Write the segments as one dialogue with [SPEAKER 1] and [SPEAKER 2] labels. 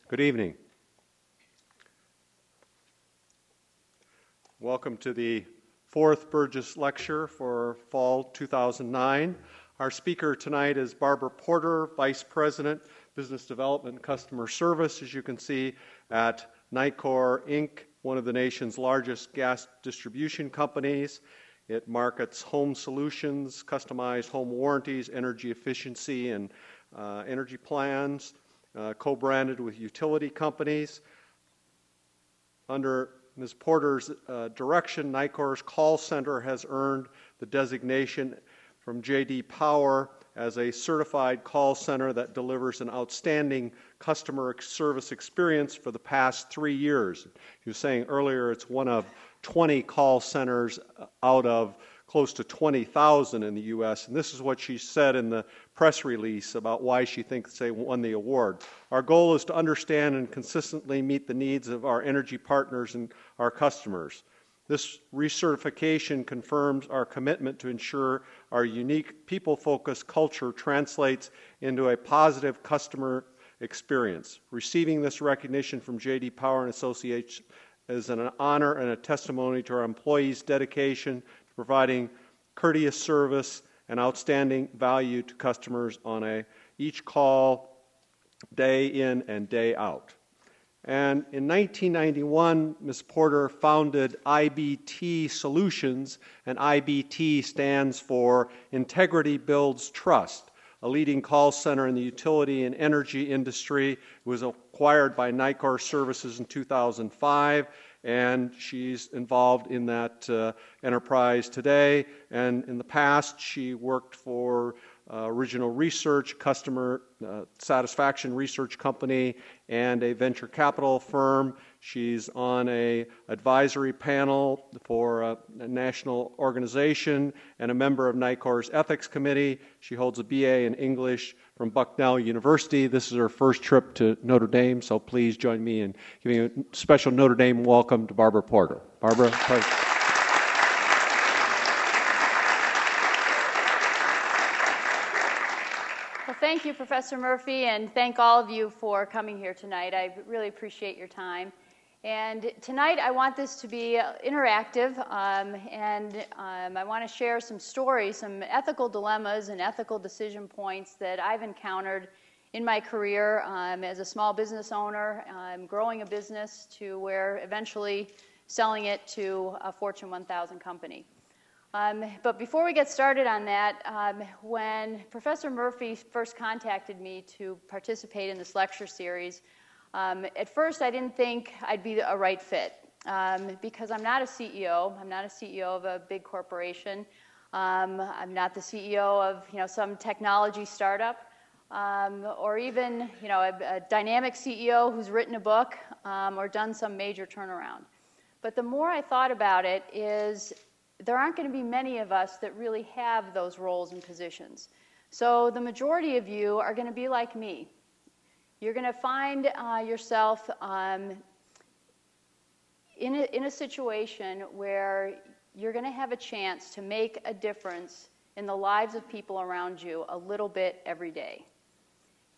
[SPEAKER 1] Good evening. Welcome to the fourth Berges lecture for fall 2009. Our speaker tonight is Barb Porter, Vice President, Business Development and Customer Service, as you can see, at Nicor, Inc., one of the nation's largest gas distribution companies. It markets home solutions, customized home warranties, energy efficiency, and energy plans, co-branded with utility companies. Under Ms. Porter's direction, Nicor's call center has earned the designation from J.D. Power as a certified call center that delivers an outstanding customer service experience for the past 3 years. He was saying earlier it's one of 20 call centers out of close to 20,000 in the U.S., and this is what she said in the press release about why she thinks they won the award. Our goal is to understand and consistently meet the needs of our energy partners and our customers. This recertification confirms our commitment to ensure our unique people-focused culture translates into a positive customer experience. Receiving this recognition from J.D. Power and Associates is an honor and a testimony to our employees' dedication to providing courteous service and outstanding value to customers on each call, day in and day out. And in 1991, Ms. Porter founded IBT Solutions, and IBT stands for Integrity Builds Trust, a leading call center in the utility and energy industry. It was acquired by Nicor Services in 2005, and she's involved in that enterprise today. And in the past, she worked for Original Research, customer satisfaction research company, and a venture capital firm. She's on a advisory panel for a national organization and a member of Nicor's ethics committee. She holds a BA in English from Bucknell University. This is her first trip to Notre Dame, so please join me in giving a special Notre Dame welcome to Barbara Porter. Barbara, please.
[SPEAKER 2] Thank you, Professor Murphy, and thank all of you for coming here tonight. I really appreciate your time. And tonight I want this to be interactive, and I want to share some stories, some ethical dilemmas and ethical decision points that I've encountered in my career as a small business owner, growing a business to where eventually selling it to a Fortune 1000 company. But before we get started on that, when Professor Murphy first contacted me to participate in this lecture series, at first I didn't think I'd be a right fit because I'm not a CEO. I'm not a CEO of a big corporation. I'm not the CEO of some technology startup or even a dynamic CEO who's written a book or done some major turnaround. But the more I thought about it is there aren't going to be many of us that really have those roles and positions. So the majority of you are going to be like me. You're going to find yourself in a situation where you're going to have a chance to make a difference in the lives of people around you a little bit every day.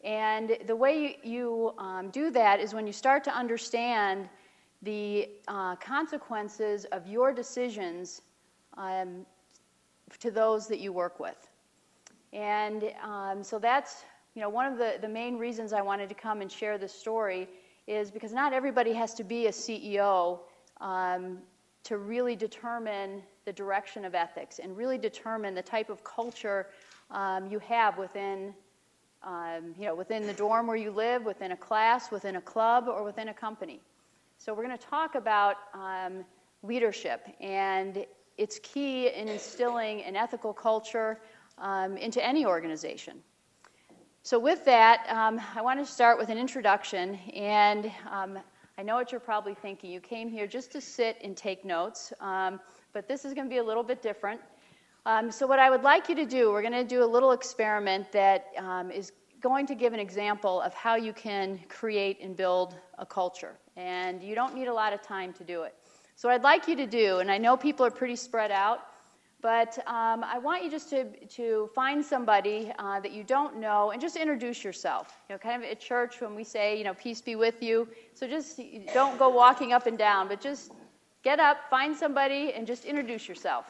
[SPEAKER 2] And the way you do that is when you start to understand the consequences of your decisions to those that you work with. And so that's one of the main reasons I wanted to come and share this story is because not everybody has to be a CEO to really determine the direction of ethics and really determine the type of culture you have within within the dorm where you live, within a class, within a club, or within a company. So we're going to talk about leadership, and it's key in instilling an ethical culture into any organization. So with that, I want to start with an introduction, and I know what you're probably thinking. You came here just to sit and take notes, but this is going to be a little bit different. So what I would like you to do, we're going to do a little experiment that is going to give an example of how you can create and build a culture, and you don't need a lot of time to do it. So what I'd like you to do, and I know people are pretty spread out, But I want you just to find somebody that you don't know and just introduce yourself. You know, kind of at church when we say, you know, peace be with you. So just don't go walking up and down, but just get up, find somebody, and just introduce yourself.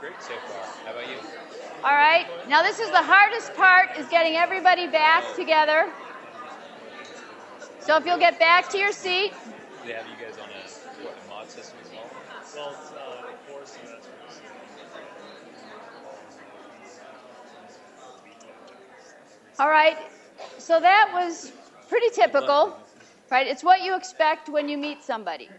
[SPEAKER 3] Great so far. How about you?
[SPEAKER 2] All right. Now this is the hardest part, is getting everybody back together. So if you'll get back to your seat.
[SPEAKER 3] They have you guys on a mod system as well?
[SPEAKER 4] Well, it's a core semester.
[SPEAKER 2] All right. So that was pretty typical, right? It's what you expect when you meet somebody.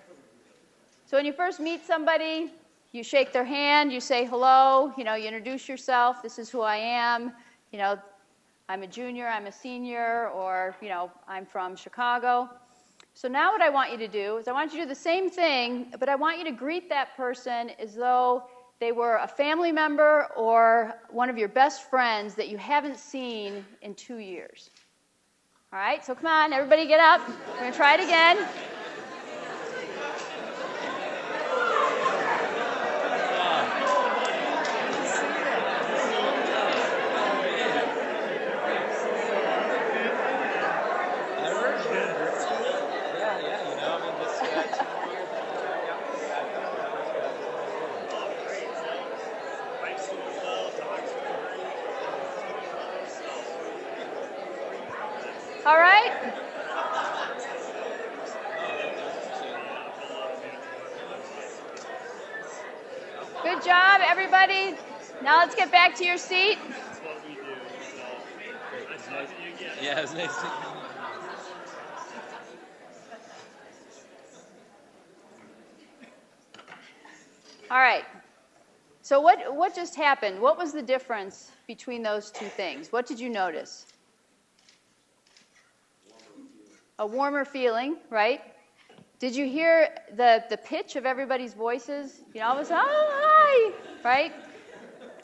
[SPEAKER 2] So when you first meet somebody, you shake their hand, you say hello, you know, you introduce yourself, this is who I am, you know, I'm a junior, I'm a senior, or, you know, I'm from Chicago. So now what I want you to do is I want you to do the same thing, but I want you to greet that person as though they were a family member or one of your best friends that you haven't seen in 2 years. All right, so come on, everybody get up. We're going to try it again. All right? Good job, everybody. Now let's get back to your seat.
[SPEAKER 4] That's what we do. So it's nice that you get.
[SPEAKER 3] Yeah, it's nice to
[SPEAKER 2] All right. So what just happened? What was the difference between those two things? What did you notice? A warmer feeling, right? Did you hear the pitch of everybody's voices? You know, it was, oh, hi, right?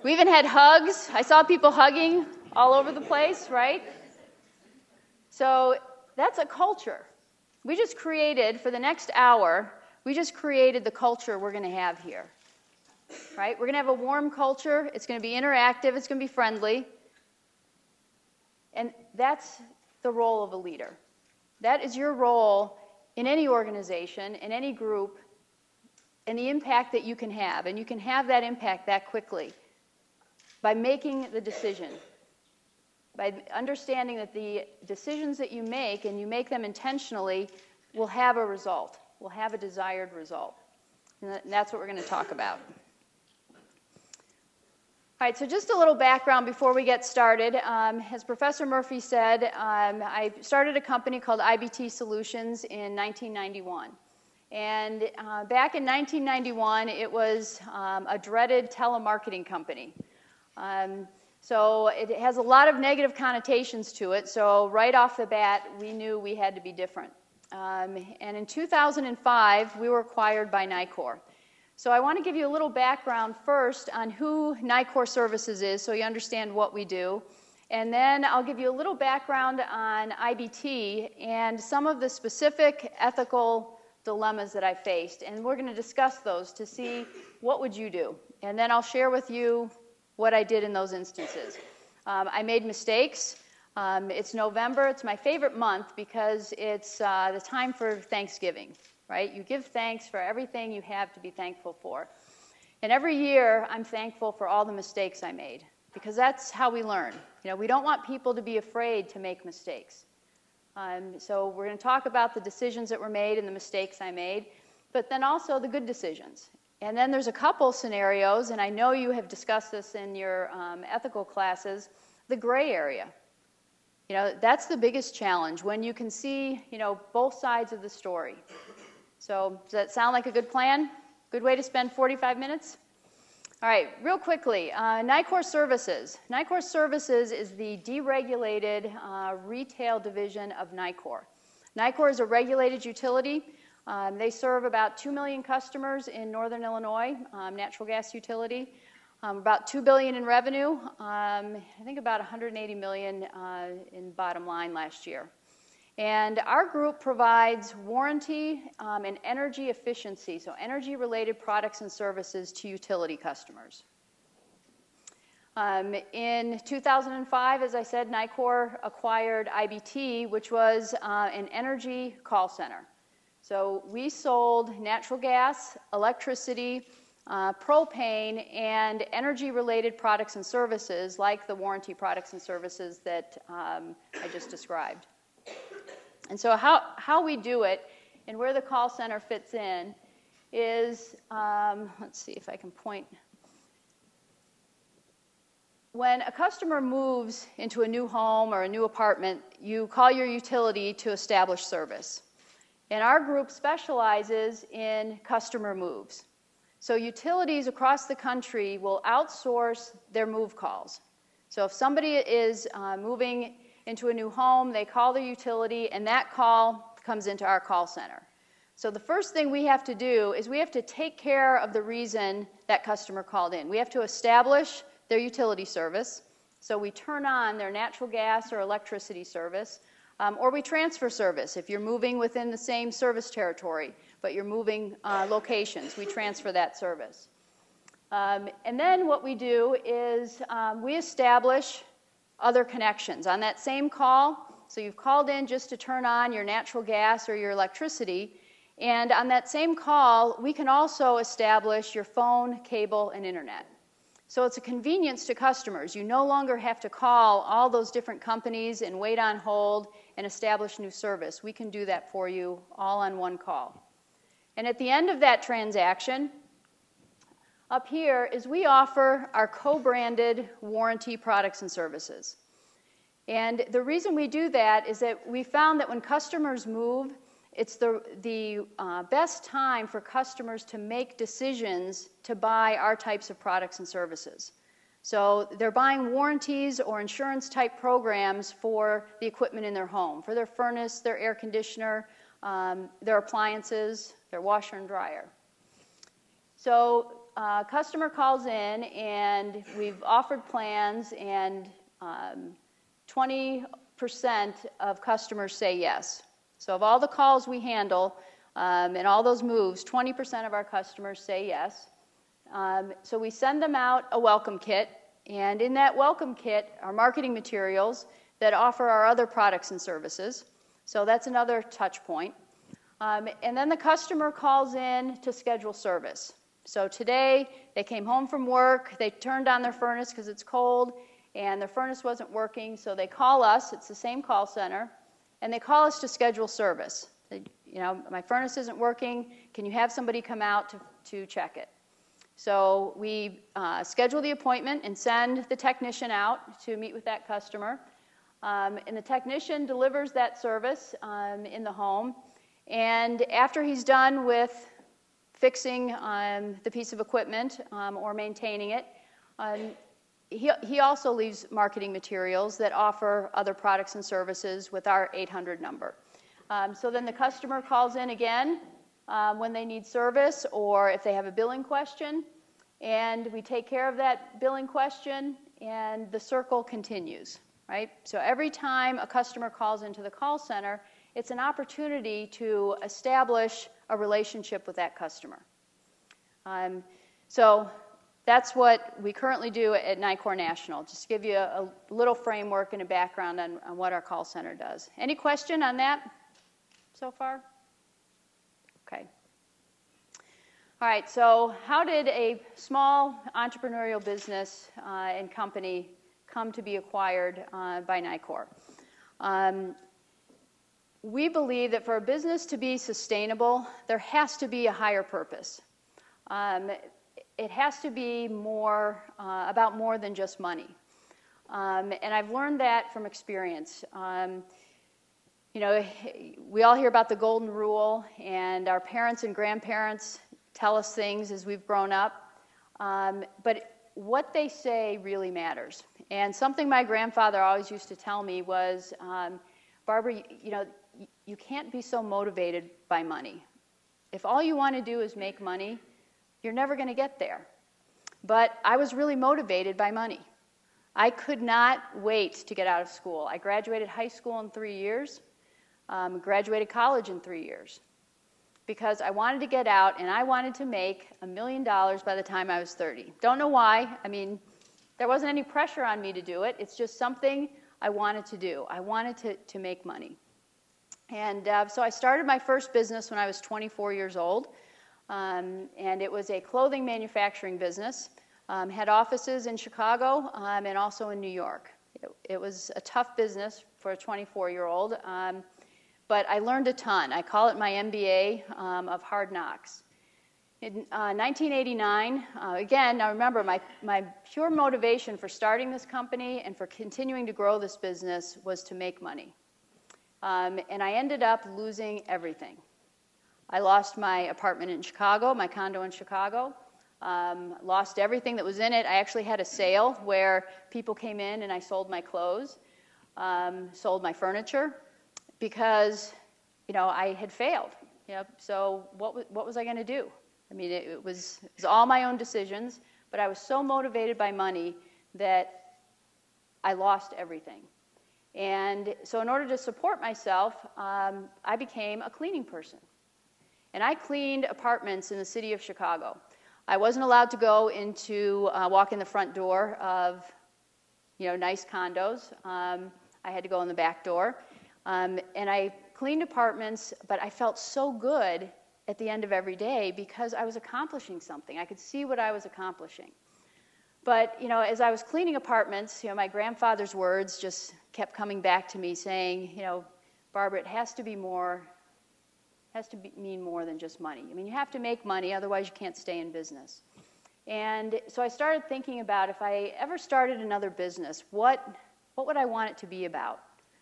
[SPEAKER 2] We even had hugs. I saw people hugging all over the place, right? So that's a culture. We just created, for the next hour, we just created the culture we're going to have here, right? We're going to have a warm culture. It's going to be interactive. It's going to be friendly. And that's the role of a leader. That is your role in any organization, in any group, and the impact that you can have. And you can have that impact that quickly by making the decision, by understanding that the decisions that you make, and you make them intentionally, will have a result, will have a desired result. And that's what we're going to talk about. All right, so just a little background before we get started. As Professor Murphy said, I started a company called IBT Solutions in 1991. And back in 1991, it was a dreaded telemarketing company. So it has a lot of negative connotations to it. So right off the bat, we knew we had to be different. And in 2005, we were acquired by Nicor. So I want to give you a little background first on who Nicor Services is so you understand what we do. And then I'll give you a little background on IBT and some of the specific ethical dilemmas that I faced. And we're going to discuss those to see what would you do. And then I'll share with you what I did in those instances. I made mistakes. It's November. It's my favorite month because it's the time for Thanksgiving. Right? You give thanks for everything you have to be thankful for. And every year, I'm thankful for all the mistakes I made, because that's how we learn. You know, we don't want people to be afraid to make mistakes. So we're going to talk about the decisions that were made and the mistakes I made, but then also the good decisions. And then there's a couple scenarios, and I know you have discussed this in your ethical classes, the gray area. You know, that's the biggest challenge, when you can see, you know, both sides of the story. So does that sound like a good plan? Good way to spend 45 minutes? All right, real quickly, Nicor Services. Nicor Services is the deregulated retail division of Nicor. Nicor is a regulated utility. They serve about 2 million customers in Northern Illinois, natural gas utility. About $2 billion in revenue, I think about $180 million in bottom line last year. And our group provides warranty and energy efficiency, so energy-related products and services to utility customers. In 2005, as I said, Nicor acquired IBT, which was an energy call center. So we sold natural gas, electricity, propane, and energy-related products and services like the warranty products and services that I just described. And so how we do it and where the call center fits in is, let's see if I can point. When a customer moves into a new home or a new apartment, you call your utility to establish service. And our group specializes in customer moves. So utilities across the country will outsource their move calls. So if somebody is moving into a new home, they call the utility, and that call comes into our call center. So the first thing we have to do is we have to take care of the reason that customer called in. We have to establish their utility service. So we turn on their natural gas or electricity service, or we transfer service. If you're moving within the same service territory, but you're moving locations, we transfer that service. And then what we do is we establish other connections. On that same call, so you've called in just to turn on your natural gas or your electricity, and on that same call, we can also establish your phone, cable, and internet. So it's a convenience to customers. You no longer have to call all those different companies and wait on hold and establish new service. We can do that for you all on one call. And at the end of that transaction, up here is we offer our co-branded warranty products and services. And the reason we do that is that we found that when customers move, it's the best time for customers to make decisions to buy our types of products and services. So they're buying warranties or insurance type programs for the equipment in their home, for their furnace, their air conditioner, their appliances, their washer and dryer. So customer calls in, and we've offered plans, and 20% of customers say yes. So of all the calls we handle and all those moves, 20% of our customers say yes. So we send them out a welcome kit, and in that welcome kit are marketing materials that offer our other products and services. So that's another touch point. And then the customer calls in to schedule service. So today, they came home from work, they turned on their furnace because it's cold, and their furnace wasn't working, so they call us, it's the same call center, and they call us to schedule service. My furnace isn't working, can you have somebody come out to check it? So we schedule the appointment and send the technician out to meet with that customer, and the technician delivers that service in the home, and after he's done with fixing the piece of equipment or maintaining it, he also leaves marketing materials that offer other products and services with our 800 number. So then the customer calls in again when they need service or if they have a billing question, and we take care of that billing question, and the circle continues, right? So every time a customer calls into the call center, it's an opportunity to establish a relationship with that customer. So that's what we currently do at Nicor National. Just to give you a little framework and a background on what our call center does. Any question on that so far? Okay. All right, so how did a small entrepreneurial business and company come to be acquired by Nicor? We believe that for a business to be sustainable, there has to be a higher purpose. It has to be more about more than just money. And I've learned that from experience. We all hear about the golden rule, and our parents and grandparents tell us things as we've grown up. But what they say really matters. And something my grandfather always used to tell me was, Barbara, you can't be so motivated by money. If all you want to do is make money, you're never going to get there. But I was really motivated by money. I could not wait to get out of school. I graduated high school in 3 years, graduated college in 3 years, because I wanted to get out and I wanted to make $1 million by the time I was 30. Don't know why. I mean, there wasn't any pressure on me to do it. It's just something I wanted to do. I wanted to make money. And so I started my first business when I was 24 years old, and it was a clothing manufacturing business. Had offices in Chicago and also in New York. It was a tough business for a 24-year-old, but I learned a ton. I call it my MBA of hard knocks. In 1989, again, now remember, my pure motivation for starting this company and for continuing to grow this business was to make money. And I ended up losing everything. I lost my apartment in Chicago, my condo in Chicago. Lost everything that was in it. I actually had a sale where people came in and I sold my clothes, sold my furniture, because I had failed. So what was I going to do? I mean, it was all my own decisions, but I was so motivated by money that I lost everything. And so in order to support myself, I became a cleaning person. And I cleaned apartments in the city of Chicago. I wasn't allowed to go into, walk in the front door of, nice condos. I had to go in the back door. And I cleaned apartments, but I felt so good at the end of every day because I was accomplishing something. I could see what I was accomplishing. But, as I was cleaning apartments, my grandfather's words just kept coming back to me saying, Barbara, it has to be more. Has to mean more than just money. I mean, you have to make money, otherwise you can't stay in business. And so I started thinking about, if I ever started another business, what would I want it to be about?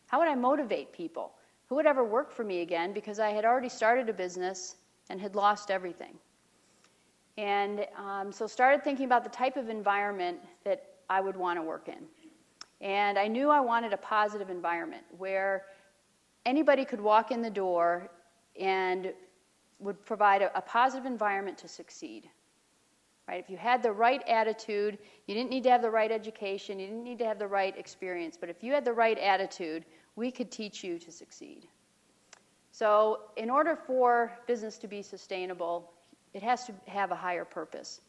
[SPEAKER 2] How would I motivate people? Who would ever work for me again? Because I had already started a business and had lost everything. And so started thinking about the type of environment that I would want to work in. And I knew I wanted a positive environment where anybody could walk in the door and would provide a positive environment to succeed. Right? If you had the right attitude, you didn't need to have the right education, you didn't need to have the right experience, but if you had the right attitude, we could teach you to succeed. So in order for business to be sustainable, it has to have a higher purpose.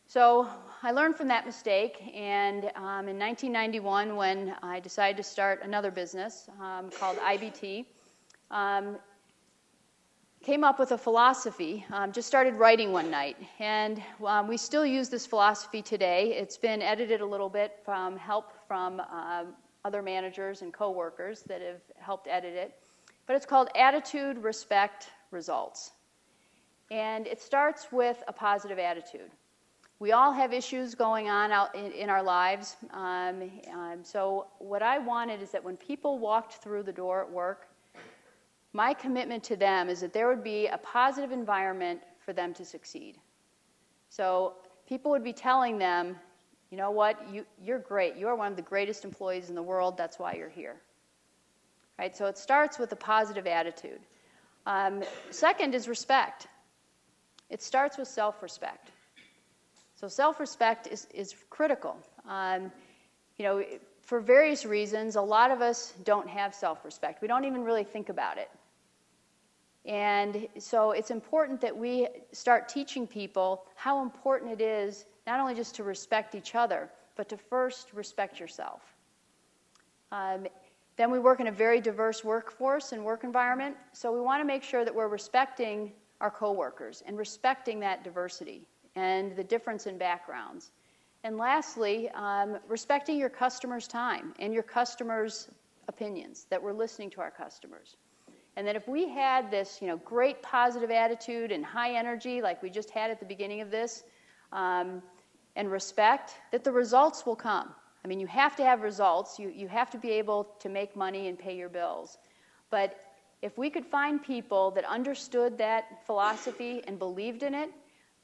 [SPEAKER 2] So I learned from that mistake, and in 1991, when I decided to start another business called IBT, came up with a philosophy, just started writing one night. And we still use this philosophy today. It's been edited a little bit from help from other managers and coworkers that have helped edit it. But it's called Attitude, Respect, Results. And it starts with a positive attitude. We all have issues going on out in our lives. So what I wanted is that when people walked through the door at work, my commitment to them is that there would be a positive environment for them to succeed. So people would be telling them, you know what, you're great. You are one of the greatest employees in the world. That's why you're here. Right? So it starts with a positive attitude. Second is respect. It starts with self-respect. So self-respect is critical. For various reasons, a lot of us don't have self-respect. We don't even really think about it. And so it's important that we start teaching people how important it is not only just to respect each other, but to first respect yourself. Then we work in a very diverse workforce and work environment, so we want to make sure that we're respecting our coworkers and respecting that diversity and the difference in backgrounds. And lastly, respecting your customers' time and your customers' opinions, that we're listening to our customers. And that if we had this, great positive attitude and high energy like we just had at the beginning of this, and respect, that the results will come. I mean, you have to have results. You have to be able to make money and pay your bills. But if we could find people that understood that philosophy and believed in it,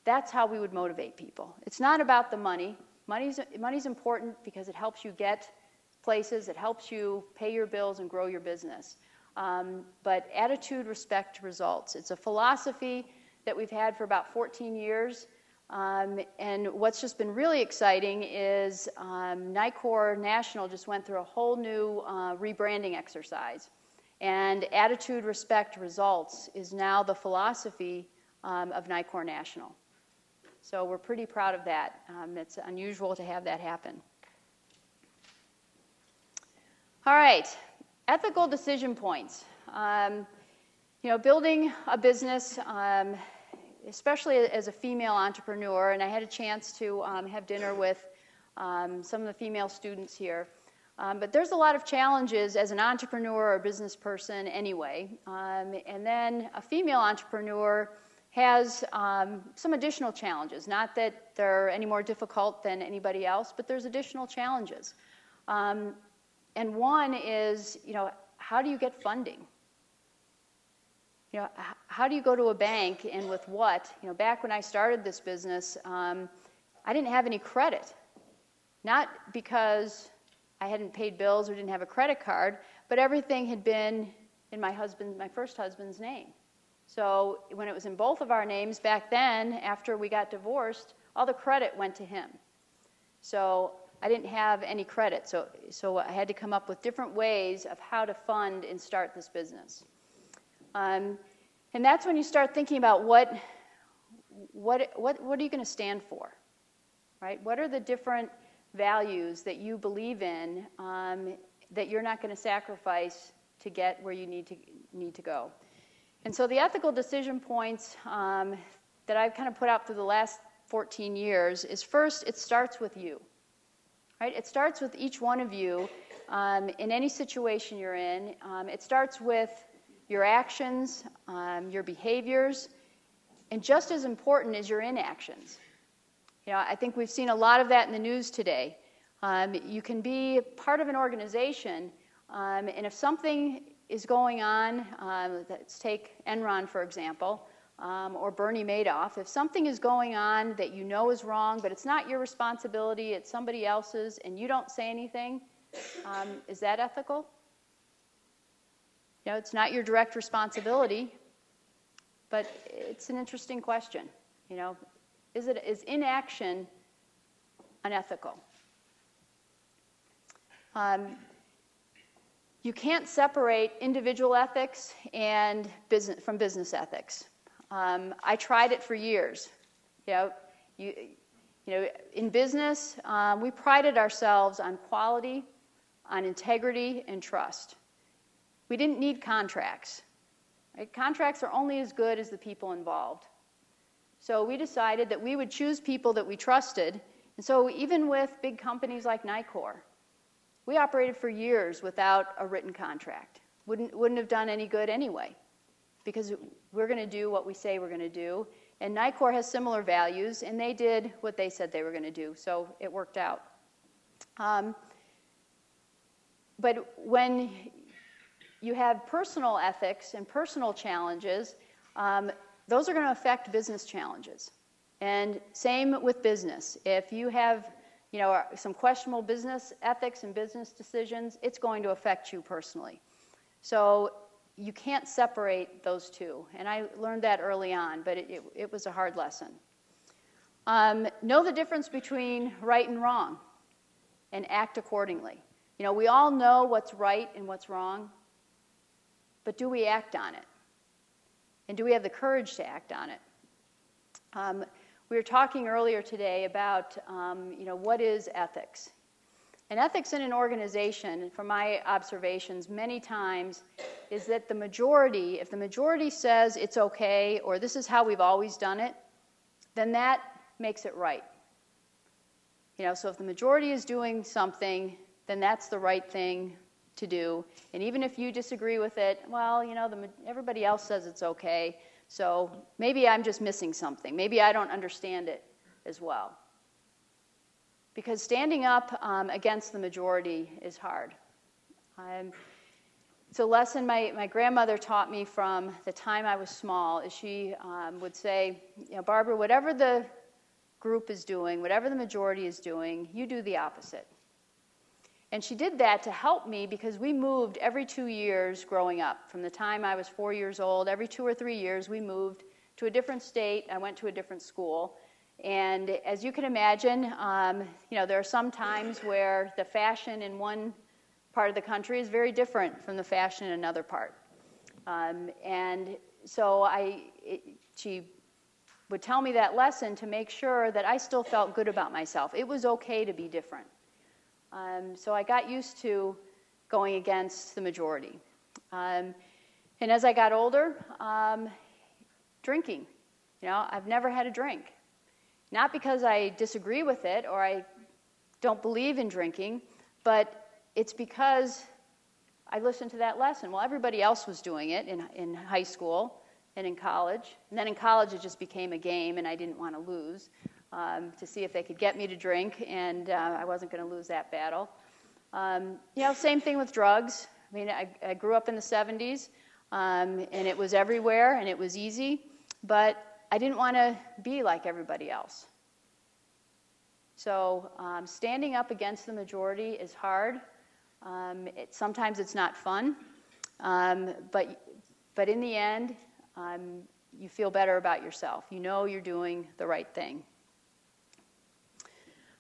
[SPEAKER 2] that's how we would motivate people. It's not about the money. Money's important because it helps you get places, it helps you pay your bills and grow your business. But attitude, respect, results. It's a philosophy that we've had for about 14 years. And what's just been really exciting is Nicor National just went through a whole new rebranding exercise. And attitude, respect, results is now the philosophy of Nicor National. So we're pretty proud of that. It's unusual to have that happen. All right, ethical decision points. Building a business, especially as a female entrepreneur, and I had a chance to have dinner with some of the female students here. But there's a lot of challenges as an entrepreneur or business person anyway. And then a female entrepreneur has some additional challenges. Not that they're any more difficult than anybody else, but there's additional challenges. And one is, how do you get funding? How do you go to a bank and with what? Back when I started this business, I didn't have any credit. Not because I hadn't paid bills or didn't have a credit card, but everything had been in my first husband's name. So when it was in both of our names back then, after we got divorced, all the credit went to him. So I didn't have any credit. So I had to come up with different ways of how to fund and start this business. And that's when you start thinking about what are you going to stand for, right? What are the different values that you believe in that you're not going to sacrifice to get where you need to go? And so the ethical decision points that I've kind of put out through the last 14 years is, first, it starts with you, right? It starts with each one of you in any situation you're in. It starts with your actions, your behaviors, and just as important is your inactions. I think we've seen a lot of that in the news today. You can be part of an organization, and if something is going on, let's take Enron, for example, or Bernie Madoff. If something is going on that you know is wrong, but it's not your responsibility, it's somebody else's, and you don't say anything, is that ethical? It's not your direct responsibility, but it's an interesting question. Is inaction unethical? You can't separate individual ethics and from business ethics. I tried it for years. In business, we prided ourselves on quality, on integrity, and trust. We didn't need contracts. Right? Contracts are only as good as the people involved. So we decided that we would choose people that we trusted. And so even with big companies like Nicor, we operated for years without a written contract. Wouldn't have done any good anyway, because we're going to do what we say we're going to do. And Nicor has similar values, and they did what they said they were going to do. So it worked out. But when you have personal ethics and personal challenges, those are going to affect business challenges. And same with business. If you have some questionable business ethics and business decisions, it's going to affect you personally. So you can't separate those two. And I learned that early on, but it was a hard lesson. Know the difference between right and wrong and act accordingly. We all know what's right and what's wrong, but do we act on it? And do we have the courage to act on it? We were talking earlier today about, what is ethics? And ethics in an organization, from my observations many times, is that if the majority says it's okay, or this is how we've always done it, then that makes it right. So if the majority is doing something, then that's the right thing to do. And even if you disagree with it, well, everybody else says it's okay, so maybe I'm just missing something. Maybe I don't understand it as well. Because standing up against the majority is hard. It's a lesson my grandmother taught me from the time I was small, is she would say, Barbara, whatever the group is doing, whatever the majority is doing, you do the opposite. And she did that to help me, because we moved every 2 years growing up. From the time I was 4 years old, every 2 or 3 years we moved to a different state. I went to a different school. And as you can imagine, there are some times where the fashion in one part of the country is very different from the fashion in another part. And so she would tell me that lesson to make sure that I still felt good about myself. It was okay to be different. So I got used to going against the majority. And as I got older, drinking. I've never had a drink. Not because I disagree with it or I don't believe in drinking, but it's because I listened to that lesson. Well, everybody else was doing it in high school and in college. And then in college, it just became a game, and I didn't want to lose to see if they could get me to drink, and I wasn't going to lose that battle. Same thing with drugs. I mean, I grew up in the 70s, and it was everywhere, and it was easy, but I didn't want to be like everybody else. So standing up against the majority is hard. Sometimes it's not fun, but in the end, you feel better about yourself. You know you're doing the right thing.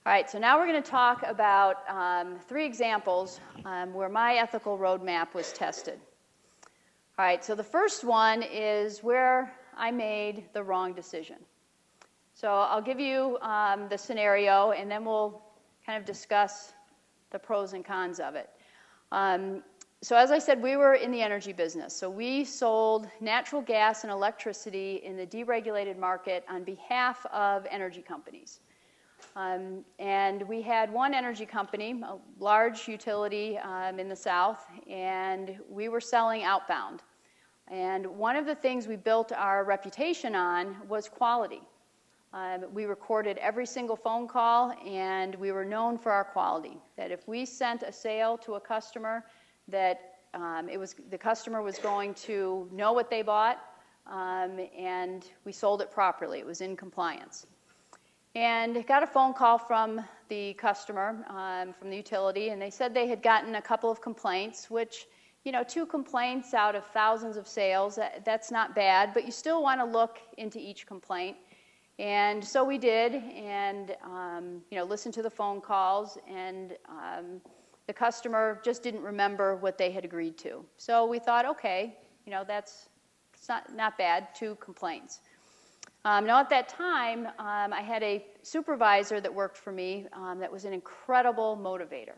[SPEAKER 2] All right, so now we're going to talk about 3 examples where my ethical roadmap was tested. All right, so the first one is where I made the wrong decision. So I'll give you the scenario, and then we'll kind of discuss the pros and cons of it. So as I said, we were in the energy business. So we sold natural gas and electricity in the deregulated market on behalf of energy companies. And we had one energy company, a large utility in the South, and we were selling outbound. And one of the things we built our reputation on was quality. We recorded every single phone call, and we were known for our quality. That if we sent a sale to a customer, that the customer was going to know what they bought, and we sold it properly. It was in compliance. And got a phone call from the customer, from the utility, and they said they had gotten a couple of complaints, which, 2 complaints out of thousands of sales, that's not bad, but you still want to look into each complaint. And so we did, and listened to the phone calls, and the customer just didn't remember what they had agreed to. So we thought, okay, that's not bad, 2 complaints. Now at that time, I had a supervisor that worked for me that was an incredible motivator.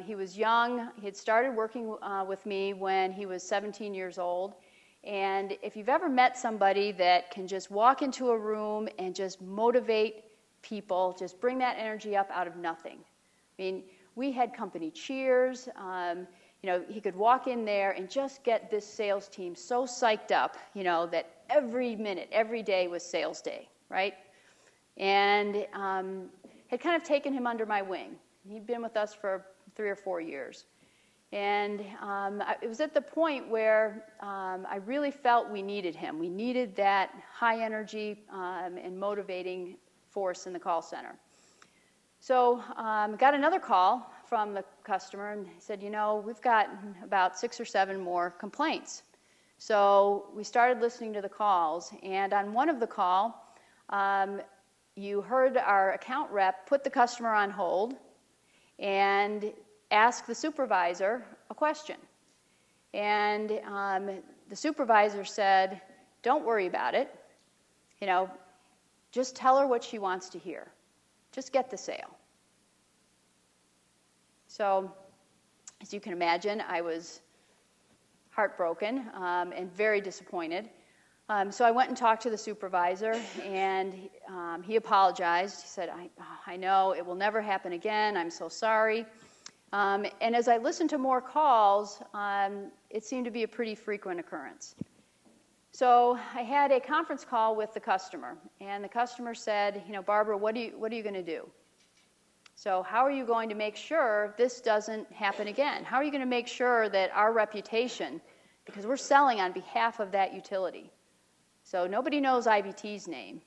[SPEAKER 2] He was young. He had started working with me when he was 17 years old. And if you've ever met somebody that can just walk into a room and just motivate people, just bring that energy up out of nothing. I mean, we had company cheers. He could walk in there and just get this sales team so psyched up, that every minute, every day was sales day, right? And had kind of taken him under my wing. He'd been with us for 3 or 4 years. And it was at the point where I really felt we needed him. We needed that high energy and motivating force in the call center. So got another call from the customer, and he said, we've got about 6 or 7 more complaints. So we started listening to the calls, and on one of the call, you heard our account rep put the customer on hold and ask the supervisor a question. And the supervisor said, don't worry about it. Just tell her what she wants to hear. Just get the sale. So, as you can imagine, I was heartbroken and very disappointed. So I went and talked to the supervisor, and he apologized. He said, I know, it will never happen again. I'm so sorry. And as I listened to more calls, it seemed to be a pretty frequent occurrence. So I had a conference call with the customer, and the customer said, Barbara, what are you going to do? So how are you going to make sure this doesn't happen again? How are you going to make sure that our reputation, because we're selling on behalf of that utility. So nobody knows IBT's name.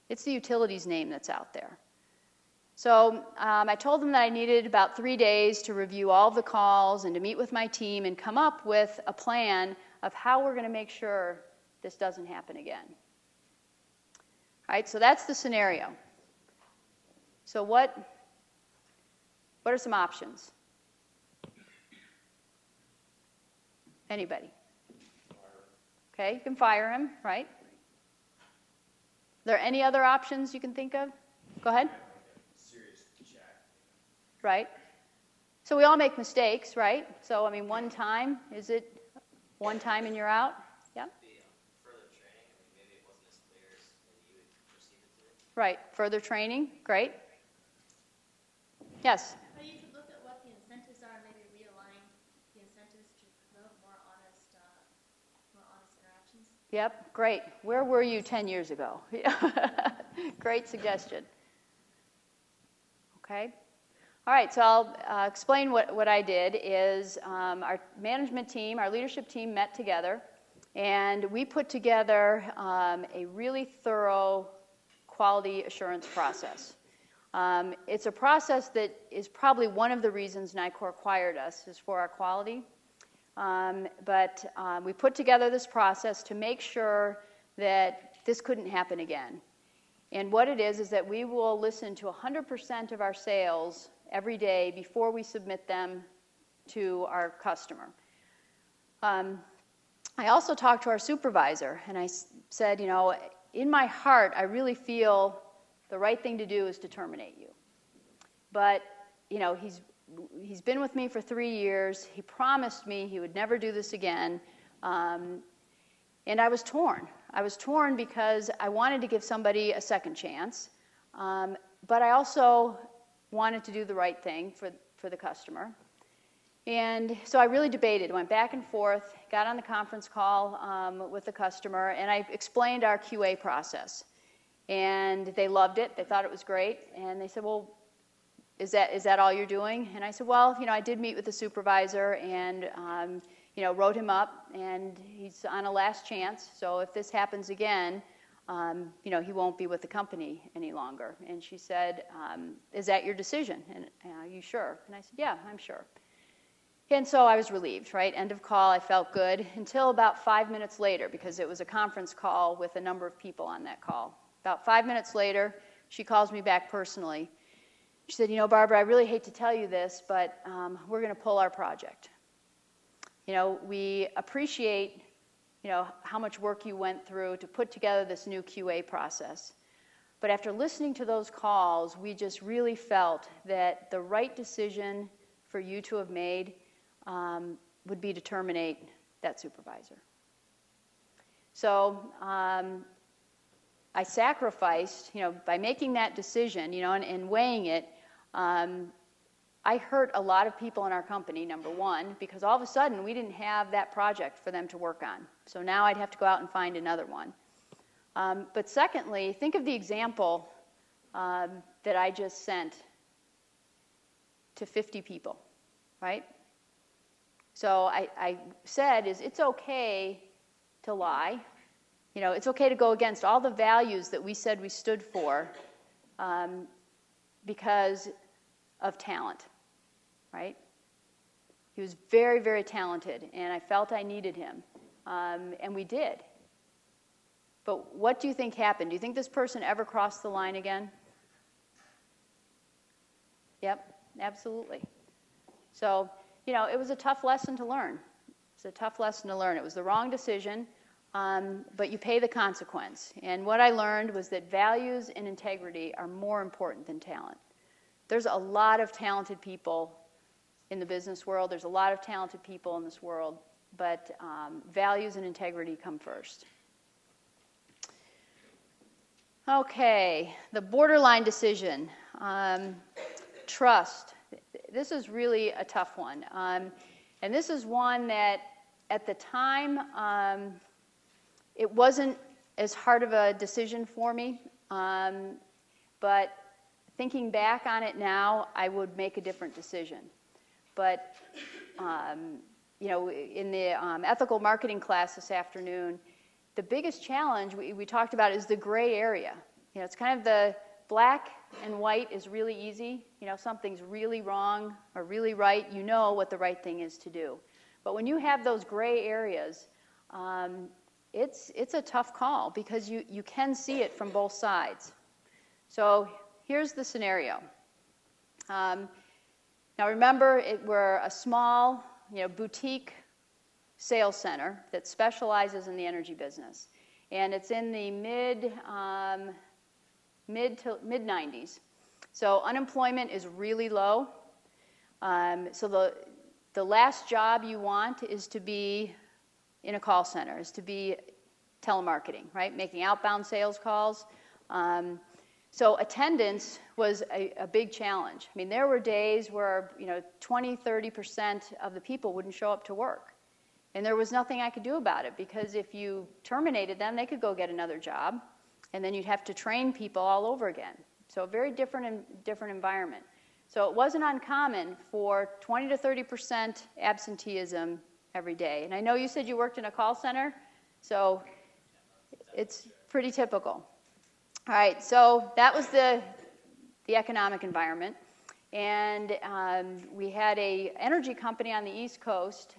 [SPEAKER 2] It's the utility's name that's out there. So I told them that I needed about 3 days to review all of the calls and to meet with my team and come up with a plan of how we're going to make sure this doesn't happen again. right? So that's the scenario. So what are some options? Anybody? Okay, you can fire him, right? Are there any other options you can think of? Go ahead. Right. So we all make mistakes, right? So, I mean, one time, is it one time and you're out? Yeah.
[SPEAKER 5] Further training, I mean, maybe it wasn't as clear as maybe you would perceive it to be.
[SPEAKER 2] Right. Further training. Great. Yes.
[SPEAKER 6] Or you could look at what the incentives are and maybe realign the incentives to promote more honest interactions.
[SPEAKER 2] Yep. Great. Where were you 10 years ago? Great suggestion. Okay. All right, so I'll explain what I did is our management team, our leadership team met together, and we put together a really thorough quality assurance process. It's a process that is probably one of the reasons Nicor acquired us, is for our quality. But we put together this process to make sure that this couldn't happen again. And what it is that we will listen to 100% of our sales every day before we submit them to our customer. I also talked to our supervisor, and I said, you know, in my heart, I really feel the right thing to do is to terminate you. But, you know, he's been with me for 3 years. He promised me he would never do this again. And I was torn. I was torn because I wanted to give somebody a second chance, but I also wanted to do the right thing for the customer. And so I really debated, went back and forth, got on the conference call with the customer, and I explained our QA process. And they loved it. They thought it was great. And they said, well, is that all you're doing? And I said, well, you know, I did meet with the supervisor and, you know, wrote him up, and he's on a last chance. So if this happens again, you know, he won't be with the company any longer. And she said, is that your decision? And are you sure? And I said, yeah, I'm sure. And so I was relieved, right? End of call, I felt good, until about 5 minutes later, because it was a conference call with a number of people on that call. About 5 minutes later, she calls me back personally. She said, you know, Barbara, I really hate to tell you this, but we're going to pull our project. You know, we appreciate, you know, how much work you went through to put together this new QA process. But after listening to those calls, we just really felt that the right decision for you to have made would be to terminate that supervisor. So I sacrificed, you know, by making that decision, you know, and weighing it, I hurt a lot of people in our company, number one, because all of a sudden we didn't have that project for them to work on. So now I'd have to go out and find another one. But secondly, think of the example that I just sent to 50 people, right? So I said it's okay to lie. You know, it's okay to go against all the values that we said we stood for because of talent, right? He was very, very talented, and I felt I needed him, and we did. But what do you think happened? Do you think this person ever crossed the line again? Yep, absolutely. So, you know, it was a tough lesson to learn. It's a tough lesson to learn. It was the wrong decision, but you pay the consequence. And what I learned was that values and integrity are more important than talent. There's a lot of talented people in the business world. There's a lot of talented people in this world, but values and integrity come first. Okay, the borderline decision. Trust. This is really a tough one. And this is one that at the time, it wasn't as hard of a decision for me. But thinking back on it now, I would make a different decision. But, you know, in the ethical marketing class this afternoon, the biggest challenge we talked about is the gray area. You know, it's kind of the black and white is really easy. You know, something's really wrong or really right. You know what the right thing is to do. But when you have those gray areas, it's a tough call because you can see it from both sides. So here's the scenario. Now remember, we're a small, boutique sales center that specializes in the energy business, and it's in the mid 90s. So unemployment is really low. So the last job you want is to be in a call center, is to be telemarketing, right? Making outbound sales calls. So attendance was a big challenge. I mean, there were days where 20, 30% of the people wouldn't show up to work. And there was nothing I could do about it, because if you terminated them, they could go get another job, and then you'd have to train people all over again. So a very different environment. So it wasn't uncommon for 20 to 30% absenteeism every day. And I know you said you worked in a call center, so it's pretty typical. All right, so that was the economic environment. And we had an energy company on the East Coast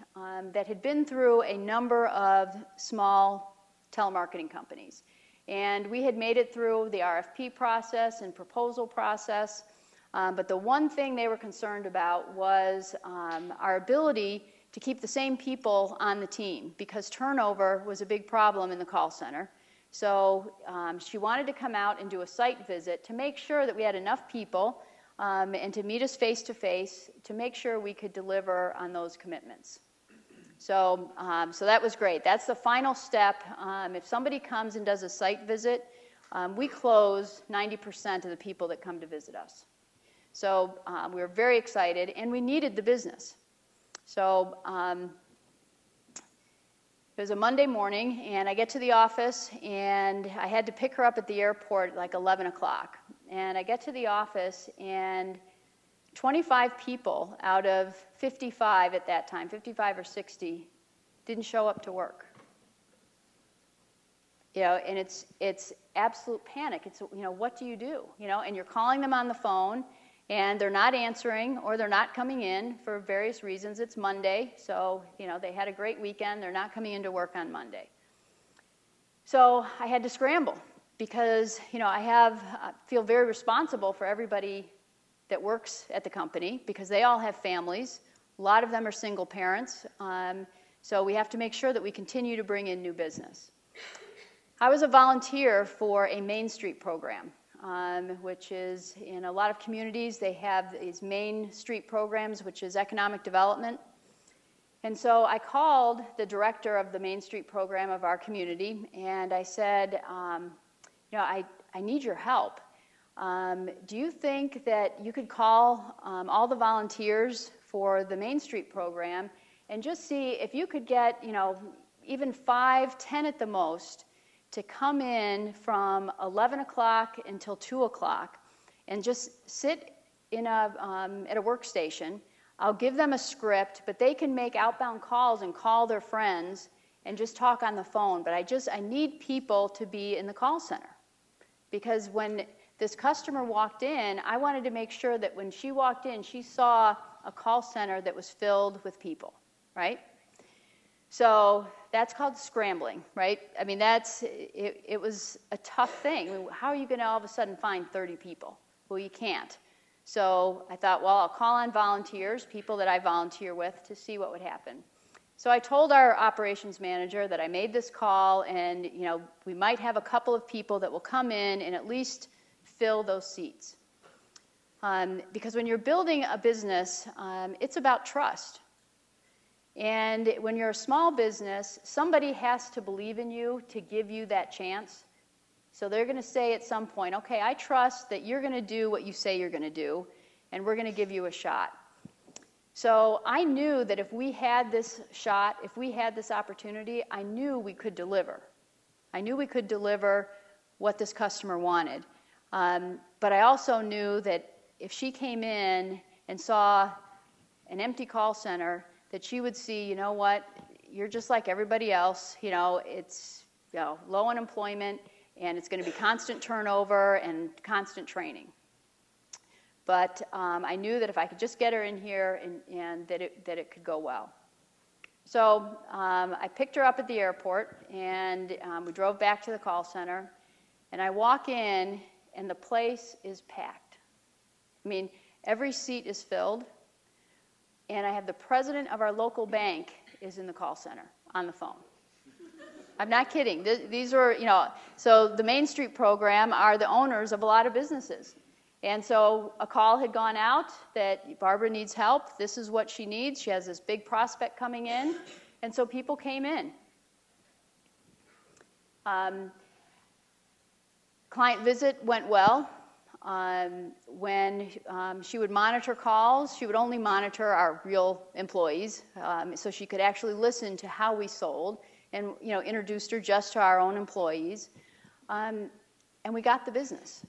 [SPEAKER 2] that had been through a number of small telemarketing companies. And we had made it through the RFP process and proposal process. But the one thing they were concerned about was our ability to keep the same people on the team, because turnover was a big problem in the call center. So she wanted to come out and do a site visit to make sure that we had enough people and to meet us face to face to make sure we could deliver on those commitments. So that was great. That's the final step. If somebody comes and does a site visit, we close 90% of the people that come to visit us. So we were very excited, and we needed the business. So it was a Monday morning, and I get to the office, and I had to pick her up at the airport at like 11 o'clock. And I get to the office, and 25 people out of 55 at that time, 55 or 60, didn't show up to work. And it's absolute panic. It's, what do you do? And you're calling them on the phone, and they're not answering, or they're not coming in for various reasons. It's Monday, so, they had a great weekend. They're not coming into work on Monday. So I had to scramble, because, I feel very responsible for everybody that works at the company, because they all have families. A lot of them are single parents. So we have to make sure that we continue to bring in new business. I was a volunteer for a Main Street program, which is in a lot of communities. They have these Main Street programs, which is economic development. And so I called the director of the Main Street program of our community, and I said, I need your help. Do you think that you could call all the volunteers for the Main Street program and just see if you could get, even 5, 10 at the most, to come in from 11 o'clock until 2 o'clock and just sit in at a workstation. I'll give them a script, but they can make outbound calls and call their friends and just talk on the phone. But I need people to be in the call center, because when this customer walked in, I wanted to make sure that when she walked in, she saw a call center that was filled with people, right? So that's called scrambling, right? I mean, it was a tough thing. I mean, how are you going to all of a sudden find 30 people? Well, you can't. So I thought, well, I'll call on volunteers, people that I volunteer with, to see what would happen. So I told our operations manager that I made this call, and we might have a couple of people that will come in and at least fill those seats. Because when you're building a business, it's about trust. And when you're a small business, somebody has to believe in you to give you that chance. So they're going to say at some point, okay, I trust that you're going to do what you say you're going to do, and we're going to give you a shot. So I knew that if we had this shot, if we had this opportunity, I knew we could deliver. I knew we could deliver what this customer wanted. But I also knew that if she came in and saw an empty call center, that she would see, you know what, you're just like everybody else. It's low unemployment, and it's going to be constant turnover and constant training. But I knew that if I could just get her in here and that it could go well. So I picked her up at the airport, and we drove back to the call center, and I walk in, and the place is packed. I mean, every seat is filled, and I have the president of our local bank is in the call center on the phone. I'm not kidding. These are, so the Main Street program are the owners of a lot of businesses. And so a call had gone out that Barbara needs help. This is what she needs. She has this big prospect coming in. And so people came in. Client visit went well. When she would monitor calls, she would only monitor our real employees, so she could actually listen to how we sold, and introduced her just to our own employees, and we got the business.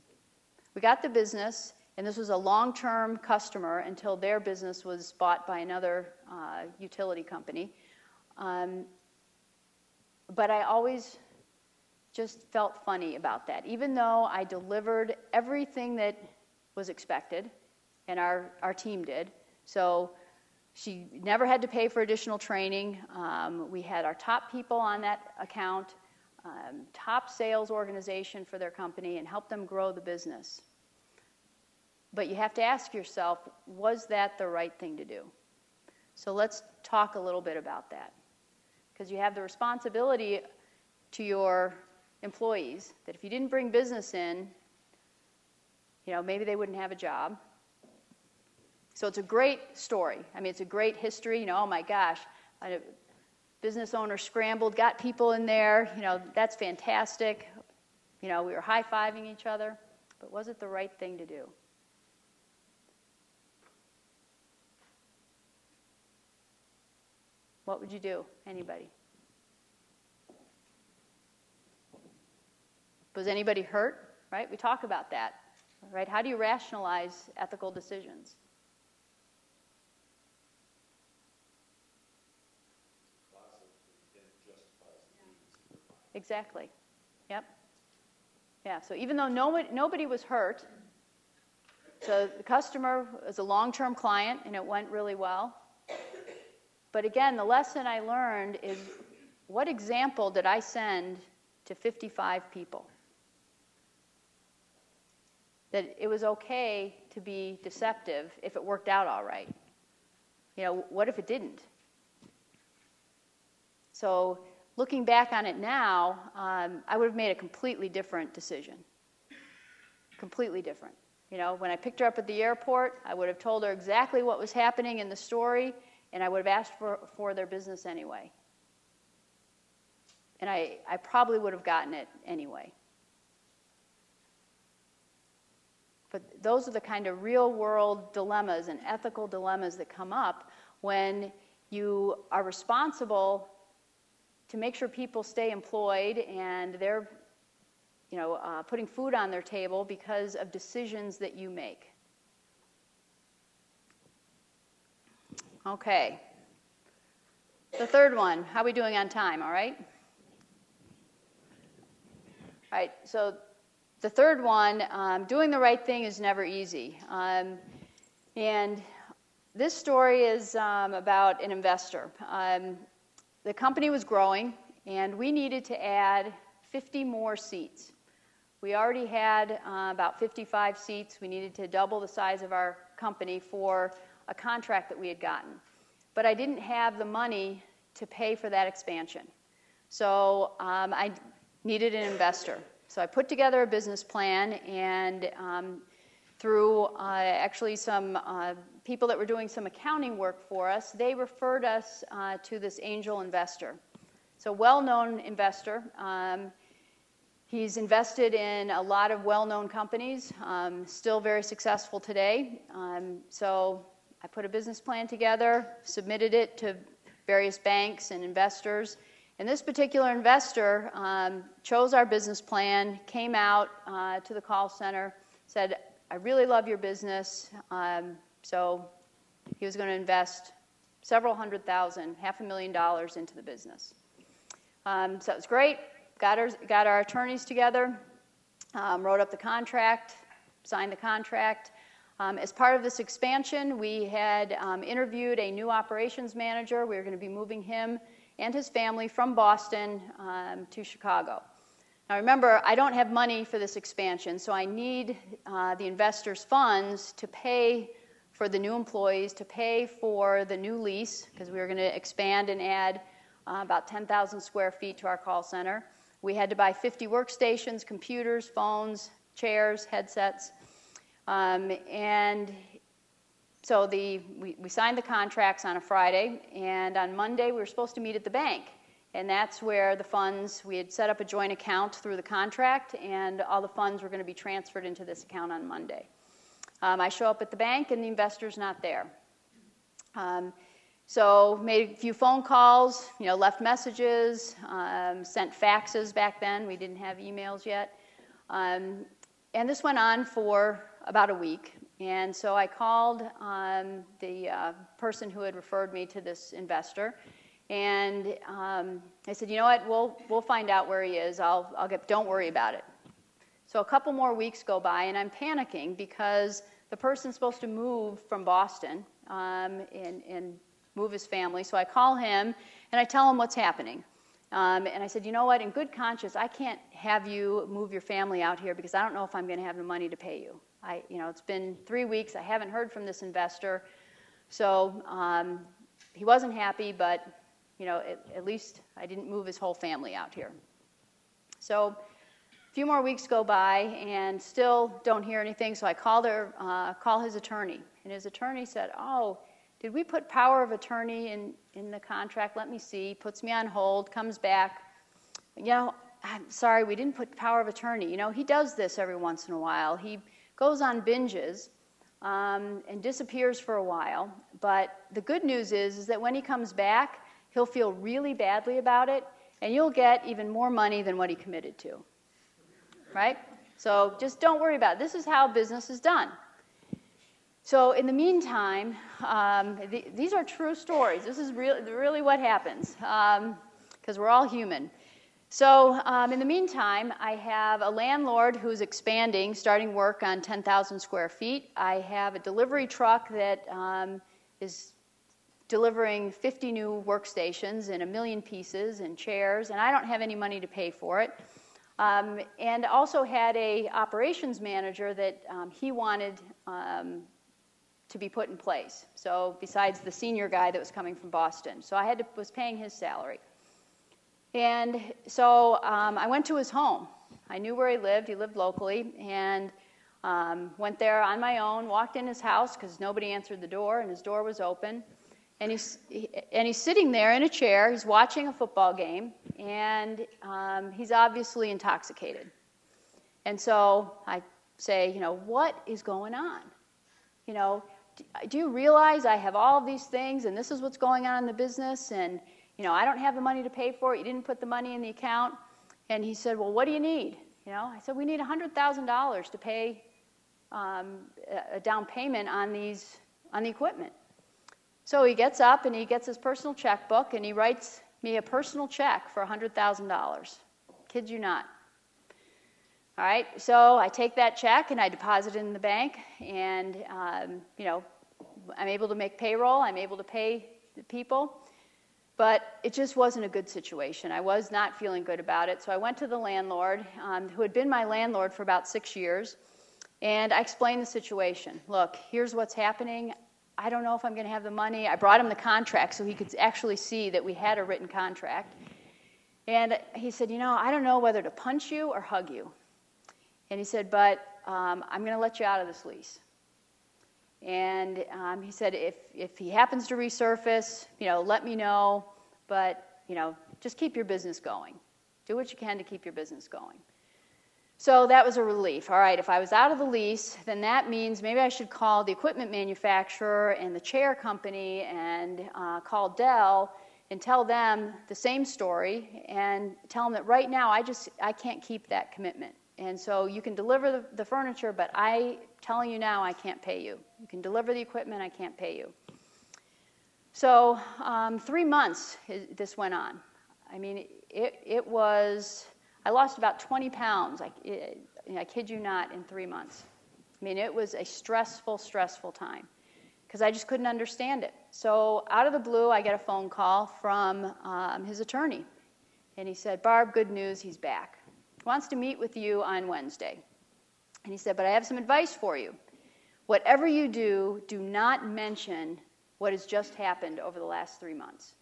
[SPEAKER 2] We got the business, and this was a long-term customer until their business was bought by another utility company. But I always just felt funny about that. Even though I delivered everything that was expected, and our team did, so she never had to pay for additional training. We had our top people on that account, top sales organization for their company, and helped them grow the business. But you have to ask yourself, was that the right thing to do? So let's talk a little bit about that. Because you have the responsibility to your employees that if you didn't bring business in, maybe they wouldn't have a job. So it's a great story. I mean, it's a great history. Oh my gosh, a business owner scrambled, got people in there. That's fantastic. We were high-fiving each other. But was it the right thing to do? What would you do? Anybody? Was anybody hurt? Right? We talk about that. Right? How do you rationalize ethical decisions? Exactly. Yep. Yeah. So even though nobody was hurt, so the customer was a long-term client and it went really well. But again, the lesson I learned is, what example did I send to 55 people? That it was okay to be deceptive if it worked out all right. What if it didn't? So looking back on it now, I would have made a completely different decision. Completely different. When I picked her up at the airport, I would have told her exactly what was happening in the story, and I would have asked for their business anyway. And I probably would have gotten it anyway. But those are the kind of real-world dilemmas and ethical dilemmas that come up when you are responsible to make sure people stay employed and they're putting food on their table because of decisions that you make. Okay. The third one, how are we doing on time, all right? All right, so the third one, doing the right thing is never easy. And this story is about an investor. The company was growing, and we needed to add 50 more seats. We already had about 55 seats. We needed to double the size of our company for a contract that we had gotten. But I didn't have the money to pay for that expansion. So I needed an investor. So I put together a business plan, and through actually some people that were doing some accounting work for us, they referred us to this angel investor. So well-known investor. He's invested in a lot of well-known companies, still very successful today. So I put a business plan together, submitted it to various banks and investors. And this particular investor chose our business plan, came out to the call center, said, I really love your business. So he was going to invest several $100,000, $500,000 into the business. So it was great. Got our attorneys together, wrote up the contract, signed the contract. As part of this expansion, we had interviewed a new operations manager. We were going to be moving him and his family from Boston to Chicago. Now remember, I don't have money for this expansion, so I need the investors' funds to pay for the new employees, to pay for the new lease, because we were going to expand and add about 10,000 square feet to our call center. We had to buy 50 workstations, computers, phones, chairs, headsets. And so we signed the contracts on a Friday, and on Monday we were supposed to meet at the bank. And that's where the funds, we had set up a joint account through the contract, and all the funds were going to be transferred into this account on Monday. I show up at the bank, and the investor's not there. So made a few phone calls, left messages, sent faxes back then. We didn't have emails yet. And this went on for about a week. And so I called the person who had referred me to this investor. And I said, you know what, we'll find out where he is. Don't worry about it. So a couple more weeks go by, and I'm panicking because the person's supposed to move from Boston and move his family. So I call him, and I tell him what's happening. And I said, you know what, in good conscience, I can't have you move your family out here because I don't know if I'm going to have the money to pay you. It's been 3 weeks. I haven't heard from this investor. So he wasn't happy, but at least I didn't move his whole family out here. So a few more weeks go by and still don't hear anything, so I call his attorney. And his attorney said, oh, did we put power of attorney in the contract? Let me see. Puts me on hold, comes back. I'm sorry, we didn't put power of attorney. He does this every once in a while. He goes on binges and disappears for a while. But the good news is that when he comes back, he'll feel really badly about it, and you'll get even more money than what he committed to, right? So just don't worry about it. This is how business is done. So in the meantime, these are true stories. This is really what happens, because we're all human. So in the meantime, I have a landlord who's expanding, starting work on 10,000 square feet. I have a delivery truck that is delivering 50 new workstations and 1 million pieces and chairs, and I don't have any money to pay for it. And also had a operations manager that he wanted to be put in place. So besides the senior guy that was coming from Boston. So I was paying his salary. And so I went to his home. I knew where he lived. He lived locally. And went there on my own, walked in his house because nobody answered the door, and his door was open. And he's sitting there in a chair. He's watching a football game, and he's obviously intoxicated. And so I say, what is going on? Do you realize I have all of these things, and this is what's going on in the business, and I don't have the money to pay for it. You didn't put the money in the account. And he said, well, what do you need? I said, we need $100,000 to pay a down payment on the equipment. So he gets up and he gets his personal checkbook and he writes me a personal check for $100,000. Kid you not. All right, so I take that check and I deposit it in the bank, and I'm able to make payroll. I'm able to pay the people. But it just wasn't a good situation. I was not feeling good about it. So I went to the landlord, who had been my landlord for about 6 years, and I explained the situation. Look, here's what's happening. I don't know if I'm going to have the money. I brought him the contract so he could actually see that we had a written contract. And he said, I don't know whether to punch you or hug you. And he said, but I'm going to let you out of this lease. And he said, if he happens to resurface, let me know, but, just keep your business going. Do what you can to keep your business going. So that was a relief. All right, if I was out of the lease, then that means maybe I should call the equipment manufacturer and the chair company and call Dell and tell them the same story and tell them that right now I can't keep that commitment. And so you can deliver the furniture, but I'm telling you now I can't pay you. You can deliver the equipment, I can't pay you. So 3 months this went on. I mean, I lost about 20 pounds, I kid you not, in 3 months. I mean, it was a stressful, stressful time because I just couldn't understand it. So out of the blue, I get a phone call from his attorney. And he said, Barb, good news, he's back. He wants to meet with you on Wednesday. And he said, but I have some advice for you. Whatever you do, do not mention what has just happened over the last 3 months.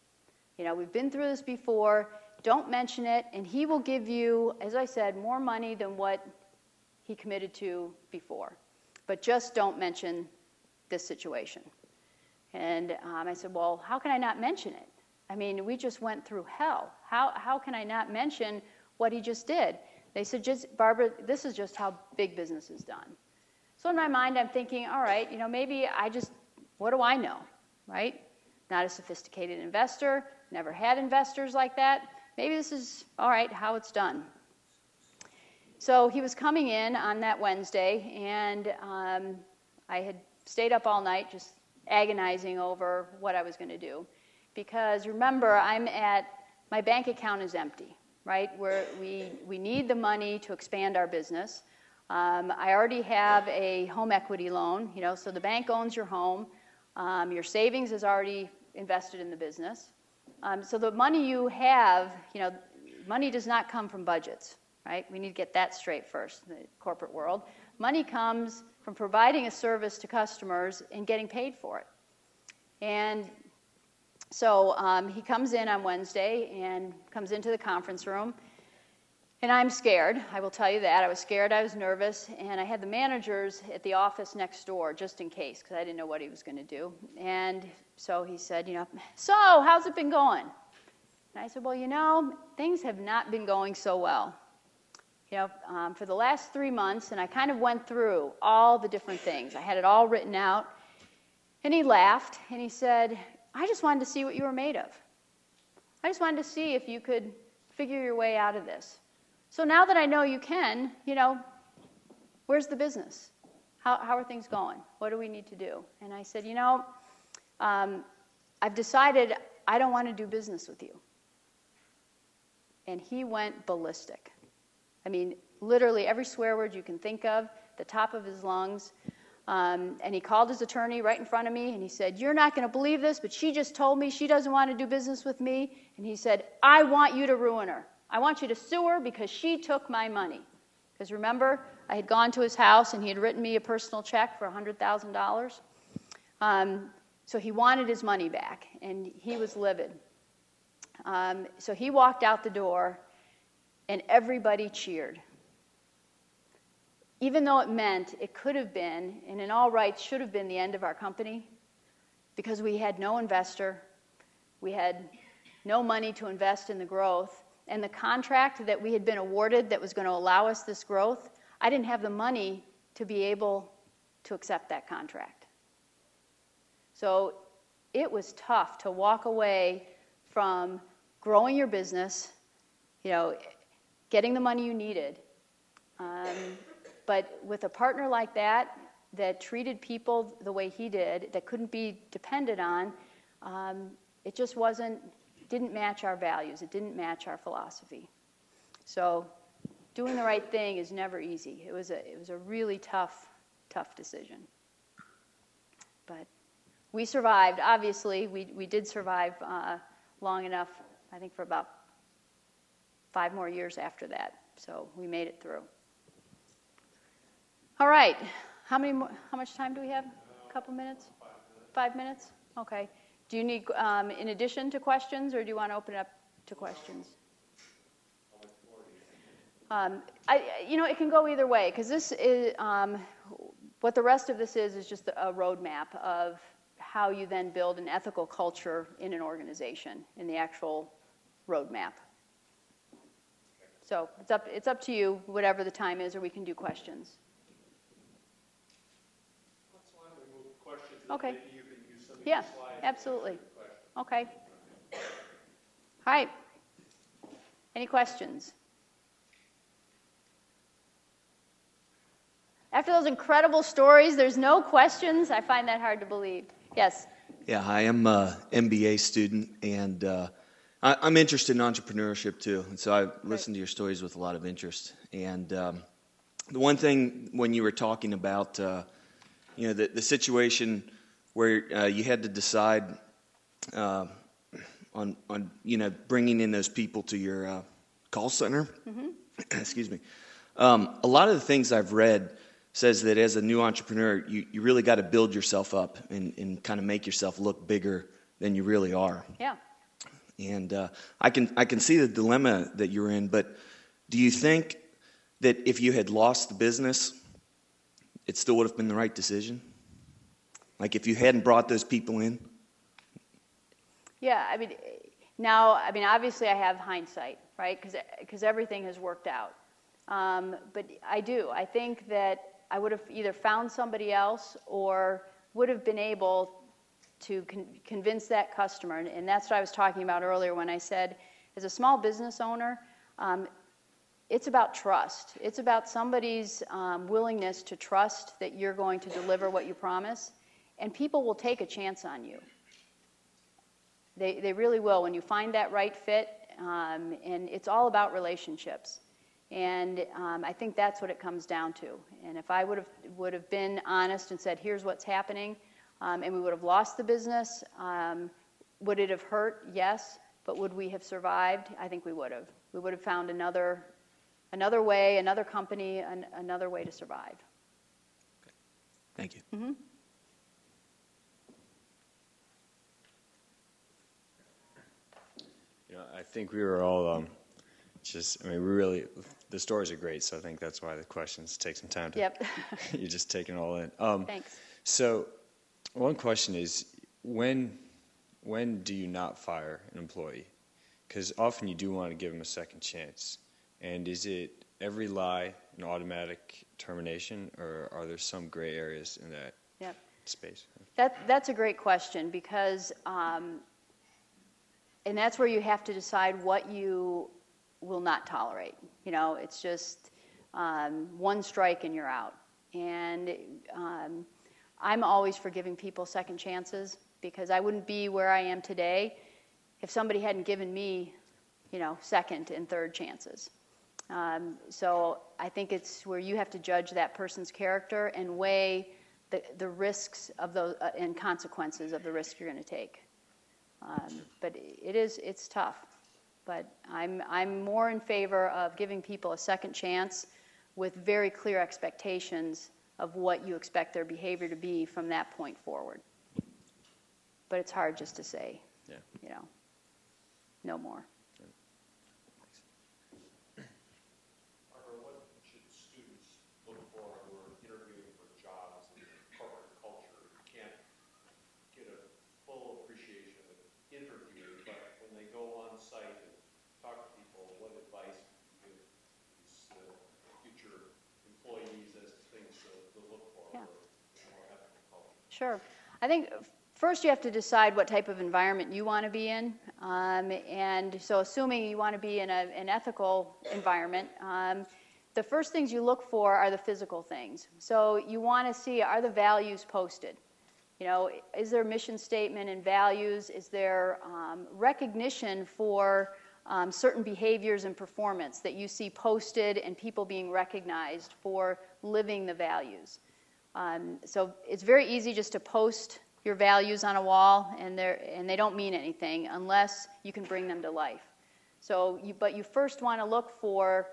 [SPEAKER 2] You know, we've been through this before. Don't mention it, and he will give you, as I said, more money than what he committed to before. But just don't mention this situation. And I said, well, how can I not mention it? I mean, we just went through hell. How can I not mention what he just did? They said, Barbara, this is just how big business is done. So in my mind, I'm thinking, all right, you know, maybe what do I know, right? Not a sophisticated investor, never had investors like that. Maybe this is, all right, how it's done. So he was coming in on that Wednesday, and I had stayed up all night just agonizing over what I was going to do. Because remember, my bank account is empty, right? We need the money to expand our business. I already have a home equity loan, you know, so the bank owns your home. Your savings is already invested in the business. So the money you have, you know, money does not come from budgets, right? We need to get that straight first in the corporate world. Money comes from providing a service to customers and getting paid for it. And so he comes in on Wednesday and comes into the conference room. And I'm scared, I will tell you that. I was scared, I was nervous, and I had the managers at the office next door just in case, because I didn't know what he was going to do. And so he said, you know, so how's it been going? And I said, well, you know, things have not been going so well. You know, for the last 3 months, and I kind of went through all the different things. I had it all written out. And he laughed, and he said, I just wanted to see what you were made of. I just wanted to see if you could figure your way out of this. So now that I know you can, you know, where's the business? How are things going? What do we need to do? And I said, you know, I've decided I don't want to do business with you. And he went ballistic. I mean, literally every swear word you can think of, the top of his lungs. And he called his attorney right in front of me, and he said, you're not going to believe this, but she just told me she doesn't want to do business with me. And he said, I want you to ruin her. I want you to sue her because she took my money. Because remember, I had gone to his house, and he had written me a personal check for $100,000. So he wanted his money back, and he was livid. So he walked out the door, and everybody cheered. Even though it meant it could have been, and in all rights should have been, the end of our company, because we had no investor, we had no money to invest in the growth, and the contract that we had been awarded that was going to allow us this growth, I didn't have the money to be able to accept that contract. So it was tough to walk away from growing your business, you know, getting the money you needed. But with a partner like that treated people the way he did, that couldn't be depended on, it just didn't match our values. It didn't match our philosophy. So doing the right thing is never easy. It was a really tough decision. But we survived. Obviously, we did survive long enough, I think for about 5 more years after that. So we made it through. All right. How much time do we have? A couple minutes? 5 minutes? Okay. Do you need, in addition to questions, or do you want to open it up to questions? It can go either way, because this is, what the rest of this is just a roadmap of how you then build an ethical culture in an organization, in the actual roadmap. So it's up to you, whatever the time is, or we can do questions.
[SPEAKER 1] Why don't we move questions?
[SPEAKER 2] Okay.
[SPEAKER 1] Maybe you can use some of
[SPEAKER 2] Yeah,
[SPEAKER 1] the slides.
[SPEAKER 2] absolutely. Okay. All right. Any questions? After those incredible stories, there's no questions? I find that hard to believe. Yes?
[SPEAKER 7] Yeah, hi, I'm an MBA student, and I'm interested in entrepreneurship too. And so I listened to your stories with a lot of interest. And the one thing when you were talking about, the situation where you had to decide on bringing in those people to your call center. Excuse me. A lot of the things I've read says that as a new entrepreneur, you really got to build yourself up and kind of make yourself look bigger than you really are.
[SPEAKER 2] Yeah.
[SPEAKER 7] And I can see the dilemma that you're in, but do you think that if you had lost the business, it still would have been the right decision? Like if you hadn't brought those people in?
[SPEAKER 2] Yeah, obviously I have hindsight, right? Because everything has worked out. But I think that I would have either found somebody else or would have been able to convince that customer. And that's what I was talking about earlier when I said, as a small business owner, it's about trust. It's about somebody's willingness to trust that you're going to deliver what you promise. And people will take a chance on you. They really will when you find that right fit. And it's all about relationships. And I think that's what it comes down to. And if I would have been honest and said, here's what's happening, and we would have lost the business, would it have hurt? Yes. But would we have survived? I think we would have. We would have found another way, another company, another way to survive.
[SPEAKER 7] Thank you.
[SPEAKER 2] Mm-hmm.
[SPEAKER 8] I think we were all the stories are great, so I think that's why the questions take some time to.
[SPEAKER 2] Yep.
[SPEAKER 8] You're just taking it all in.
[SPEAKER 2] Thanks.
[SPEAKER 8] So, one question is, when do you not fire an employee? Because often you do want to give them a second chance. And is it every lie an automatic termination, or are there some gray areas in that space?
[SPEAKER 2] That's a great question because, and that's where you have to decide what you will not tolerate. It's just one strike and you're out. And I'm always for giving people second chances because I wouldn't be where I am today if somebody hadn't given me, second and third chances. So I think it's where you have to judge that person's character and weigh the risks of those and consequences of the risk you're going to take. But it's tough. But I'm more in favor of giving people a second chance with very clear expectations of what you expect their behavior to be from that point forward. But it's hard just to say, no more.
[SPEAKER 1] What should students look for who are interviewing for jobs in corporate culture? You can't get a full appreciation of interviewing, but when they go on site and talk to people, what advice do you give these future employees as to things to look for for more ethical culture?
[SPEAKER 2] Sure. I think first you have to decide what type of environment you want to be in. And so assuming you want to be in an ethical environment, the first things you look for are the physical things. So you want to see, are the values posted? Is there a mission statement and values? Is there recognition for certain behaviors and performance that you see posted and people being recognized for living the values? So it's very easy just to post your values on a wall, and they don't mean anything unless you can bring them to life. But you first want to look for,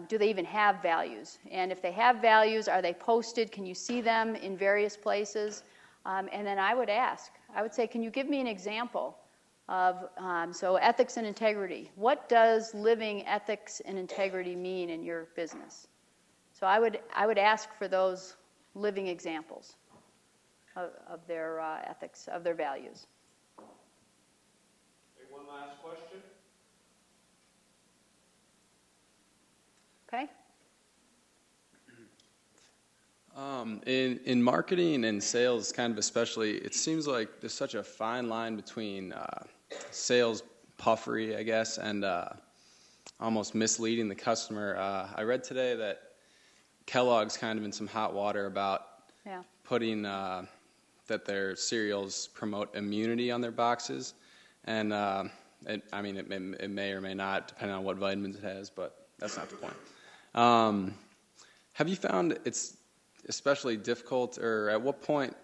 [SPEAKER 2] do they even have values? And if they have values, are they posted? Can you see them in various places? And then I would say, can you give me an example of, so ethics and integrity. What does living ethics and integrity mean in your business? So I would ask for those living examples of their ethics, of their values.
[SPEAKER 1] Okay, one last question.
[SPEAKER 2] Okay.
[SPEAKER 9] In marketing and sales, kind of especially, it seems like there's such a fine line between sales puffery, I guess, and almost misleading the customer. I read today that Kellogg's kind of in some hot water about putting that their cereals promote immunity on their boxes, and it may or may not, depending on what vitamins it has, but that's not the point. have you found it's especially difficult, or at what point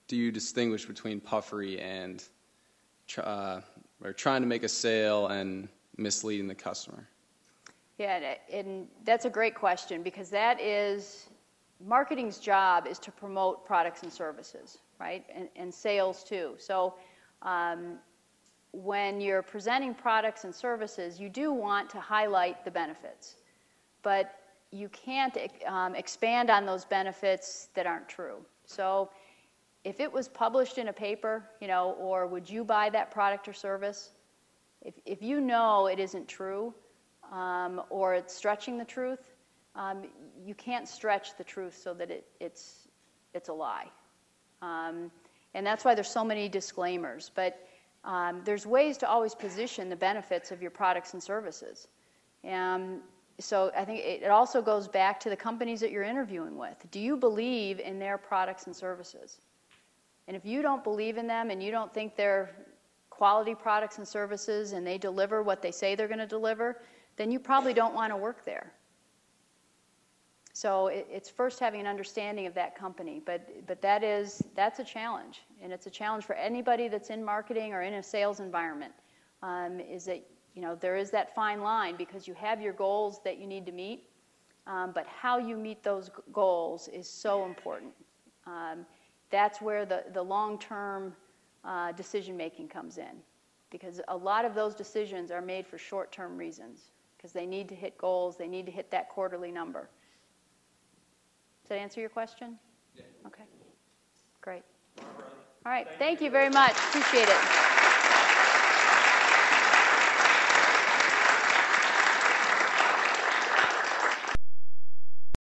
[SPEAKER 9] do you distinguish between puffery and or trying to make a sale and misleading the customer?
[SPEAKER 2] Yeah, and that's a great question, because that is marketing's job, is to promote products and services, right? And sales too. So when you're presenting products and services, you do want to highlight the benefits, but you can't expand on those benefits that aren't true. So if it was published in a paper, or would you buy that product or service, if you know it isn't true, or it's stretching the truth, you can't stretch the truth so that it's a lie. And that's why there's so many disclaimers. But there's ways to always position the benefits of your products and services. So I think it also goes back to the companies that you're interviewing with. Do you believe in their products and services? And if you don't believe in them and you don't think they're quality products and services and they deliver what they say they're going to deliver, then you probably don't want to work there. So it's first having an understanding of that company, but that's a challenge, and it's a challenge for anybody that's in marketing or in a sales environment. Is that there is that fine line, because you have your goals that you need to meet, but how you meet those goals is so important. That's where the long-term decision making comes in, because a lot of those decisions are made for short-term reasons, because they need to hit goals, they need to hit that quarterly number. Does that answer your question? Yeah. Okay. Great. All right. Thank you very much. Appreciate it.